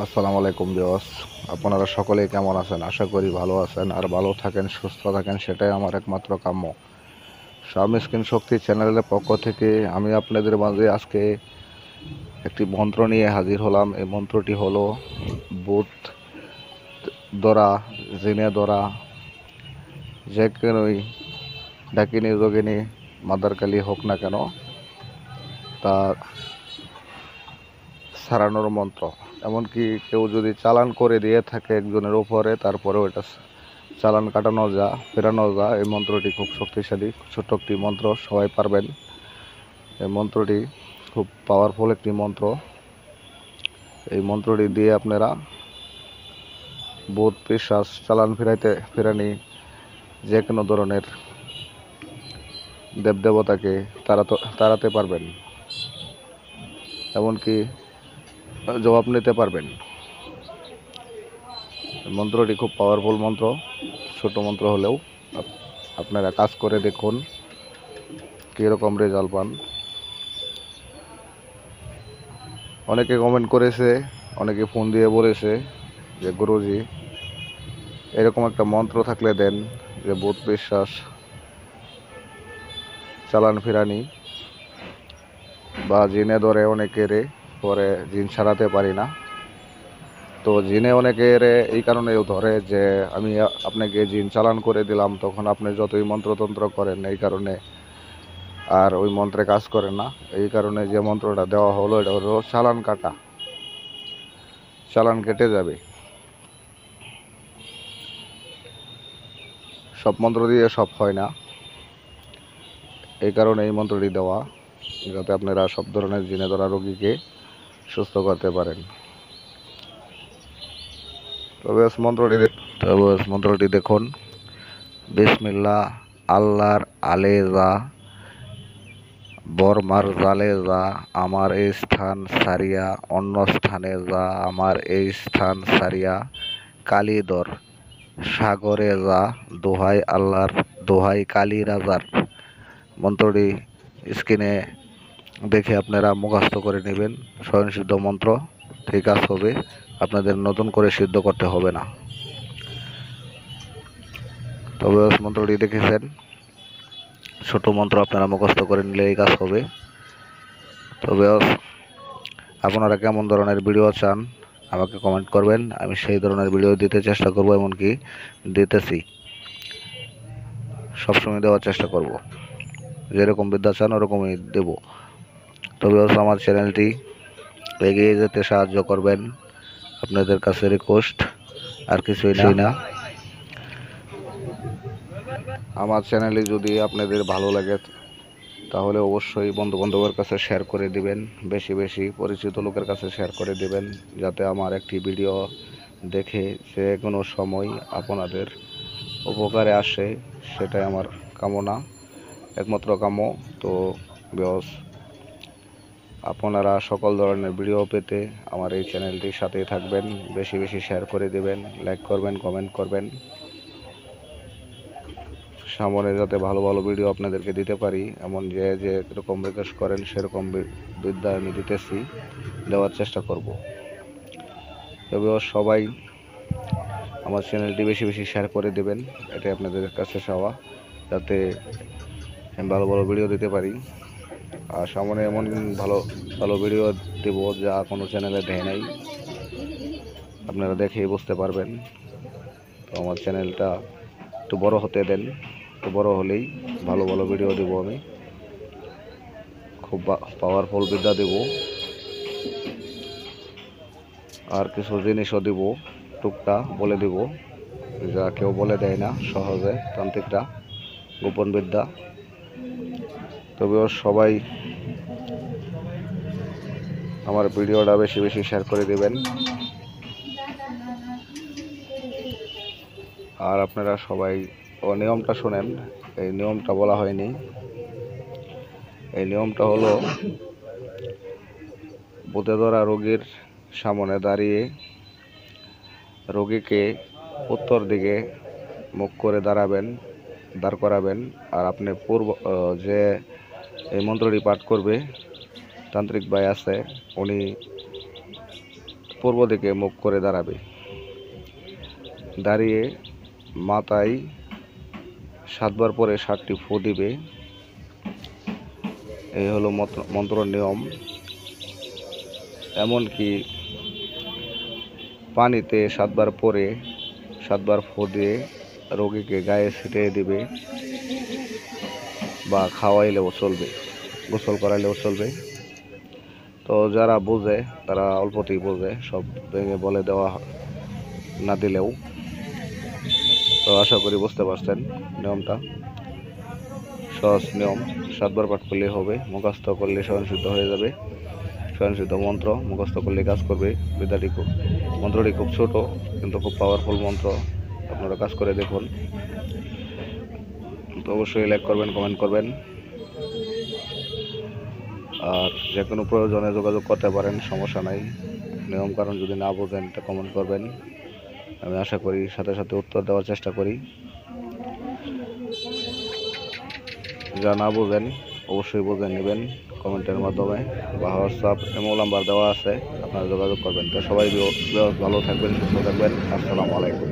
আসসালামু আলাইকুম ভিউয়ার্স, আপনারা সকলেই কেমন আছেন? আশা করি ভালো আছেন আর ভালো থাকেন, সুস্থ থাকেন, সেটাই আমার একমাত্র কাম্য। শাম স্ক্রিন শক্তি চ্যানেলের পক্ষ থেকে আমি আপনাদের মাঝে আজকে একটি মন্ত্র নিয়ে হাজির হলাম। এই মন্ত্রটি হলো ভূত ধরা, জিনে ধরা, যে কোনোই ডাকিনী যোগিনী মাদারকালী হোক না কেন, তা সারানোর মন্ত্র। এমনকি কেউ যদি চালান করে দিয়ে থাকে একজনের উপরে, তারপরেও এটা চালান কাটানো যা, ফেরানো যা। এই মন্ত্রটি খুব শক্তিশালী, ছোট্ট একটি মন্ত্র, সবাই পারবেন। এই মন্ত্রটি খুব পাওয়ারফুল একটি মন্ত্র। এই মন্ত্রটি দিয়ে আপনারা ভূত পিশাচ, চালান ফেরানি, যে কোনো ধরনের দেবদেবতাকে তাড়াতে পারবেন, এমনকি জবাব নিতে পারবেন। মন্ত্রটি খুব পাওয়ারফুল মন্ত্র, ছোট মন্ত্র হলেও আপনারা কাজ করে দেখুন কীরকম রেজাল্ট পান। অনেকে কমেন্ট করেছে, অনেকে ফোন দিয়ে বলেছে যে গুরুজি এরকম একটা মন্ত্র থাকলে দেন, যে ভূত বিশ্বাস, চালান ফিরানি বা জিনে ধরে অনেকেরে, পরে জিন সারাতে পারি না। তো জিনে অনেকের এই কারণেও ধরে যে আমি আপনাকে জিন চালান করে দিলাম, তখন আপনি যতই মন্ত্রতন্ত্র করেন এই কারণে আর ওই মন্ত্রে কাজ করে না। এই কারণে যে মন্ত্রটা দেওয়া হলো, এটা হলো চালান কাটা, চালান কেটে যাবে। সব মন্ত্র দিয়ে সব হয় না, এই কারণে এই মন্ত্রটি দেওয়া, যাতে আপনারা সব ধরনের জিনে ধরা রোগীকে সুস্থ করতে পারেন। তবে মন্ত্রটি দেখুন। বিসমিল্লাহ, আল্লাহর আলেজা, বরমার জালে যা, আমার এই স্থান সারিয়া অন্য স্থানে যা, আমার এই স্থান সারিয়া কালীদর সাগরে যা, দোহাই আল্লাহর, দোহাই কালী রাজার। মন্ত্রটি স্ক্রিনে দেখে আপনারা মুখস্থ করে নেবেন। স্বয়ংসিদ্ধ মন্ত্র, ঠিক কাজ হবে, আপনাদের নতুন করে সিদ্ধ করতে হবে না। তবে মন্ত্রটি দেখেছেন, ছোট মন্ত্র আপনারা মুখস্থ করে নিলে এই কাজ হবে। তবে আপনারা কেমন ধরনের ভিডিও চান আমাকে কমেন্ট করবেন, আমি সেই ধরনের ভিডিও দিতে চেষ্টা করব, এমনকি দিতেছি, সবসময় দেওয়ার চেষ্টা করব। যেরকম বিদ্যা চান ওরকমই দেব। তবে আমার চ্যানেলটি এগিয়ে যেতে সাহায্য করবেন, আপনাদের কাছে রিকোয়েস্ট, আর কিছুই না। আমার চ্যানেলে যদি আপনাদের ভালো লাগে তাহলে অবশ্যই বন্ধু বান্ধবের কাছে শেয়ার করে দিবেন, বেশি বেশি পরিচিত লোকের কাছে শেয়ার করে দিবেন, যাতে আমার একটি ভিডিও দেখে যে কোনো সময় আপনাদের উপকারে আসে, সেটাই আমার কামনা, একমাত্র কাম্য। তো বিয়স, আপনারা সকল ধরনের ভিডিও পেতে আমার এই চ্যানেলটির সাথেই থাকবেন, বেশি বেশি শেয়ার করে দিবেন, লাইক করবেন, কমেন্ট করবেন। সামনে যাতে ভালো ভালো ভিডিও আপনাদেরকে দিতে পারি, এমন যে যেরকম রিকোয়েস্ট করেন সেরকম বিদ্যা আমি দিতেছি, দেওয়ার চেষ্টা করব। তবে সবাই আমার চ্যানেলটি বেশি বেশি শেয়ার করে দেবেন, এটাই আপনাদের কাছে চাওয়া, যাতে আমি ভালো ভালো ভিডিও দিতে পারি। আর সামনে এমন ভালো ভালো ভিডিও দেব যা কোনো চ্যানেলে দেয় নাই, আপনারা দেখেই বুঝতে পারবেন। তো আমার চ্যানেলটা একটু বড় হতে দেন, একটু বড় হলেই ভালো ভালো ভিডিও দেব, আমি খুব পাওয়ারফুল বিদ্যা দেব, আর কিছু জিনিসও দিব, টুকটা বলে দিব, যা কেউ বলে দেয় না সহজে, তান্ত্রিকরা, গোপন বিদ্যা। তবেও সবাই আমার ভিডিওটা বেশি বেশি শেয়ার করে দিবেন। আর আপনারা সবাই নিয়মটা শুনেন, এই নিয়মটা বলা হয়নি। এই নিয়মটা হলো, ভূতে ধরা রোগীর সামনে দাঁড়িয়ে রোগীকে উত্তর দিকে মুখ করে দাঁড় করাবেন, আর আপনি যে এই মন্ত্রটি পাঠ করবে, তান্ত্রিক ভাই আছে, উনি পূর্ব দিকে মুখ করে দাঁড়াবে। দাঁড়িয়ে মাথায় 7 বার পরে 7টি ফু দিবে। এই হলো মন্ত্র নিয়ম। এমনকি পানিতে 7 বার পরে 7 বার ফু দিয়ে রোগীকে গায়ে ছিটিয়ে দিবে বা খাওয়াইলেও চলবে, গোসল করাইলেও চলবে। তো যারা বোঝে তারা অল্পতেই বোঝে, সব ভেঙে বলে দেওয়া না দিলেও। তো আশা করি বুঝতে পারছেন নিয়মটা। সহজ নিয়ম, 7 বার পাঠ করলেই হবে, মুখস্থ করলে স্বয়ংসিদ্ধ হয়ে যাবে। স্বয়ংসিদ্ধ মন্ত্র মুখস্থ করলে কাজ করবে। মন্ত্রটি খুব ছোট কিন্তু খুব পাওয়ারফুল মন্ত্র। আপনারা কাজ করে দেখুন। তো অবশ্যই লাইক করবেন, কমেন্ট করবেন, আর যে কোনো প্রয়োজনে যোগাযোগ করতে পারেন, সমস্যা নাই। নিয়ম কারণ যদি না বোঝেন তা কমেন্ট করবেন, আমি আশা করি সাথে সাথে উত্তর দেওয়ার চেষ্টা করি। যা না বোঝেন অবশ্যই বুঝে নেবেন কমেন্টের মাধ্যমে বা হোয়াটসঅ্যাপ ইমো নাম্বার দেওয়া আছে, আপনারা যোগাযোগ করবেন। তো সবাই ভালো থাকবেন, সুস্থ থাকবেন। আসসালামু আলাইকুম।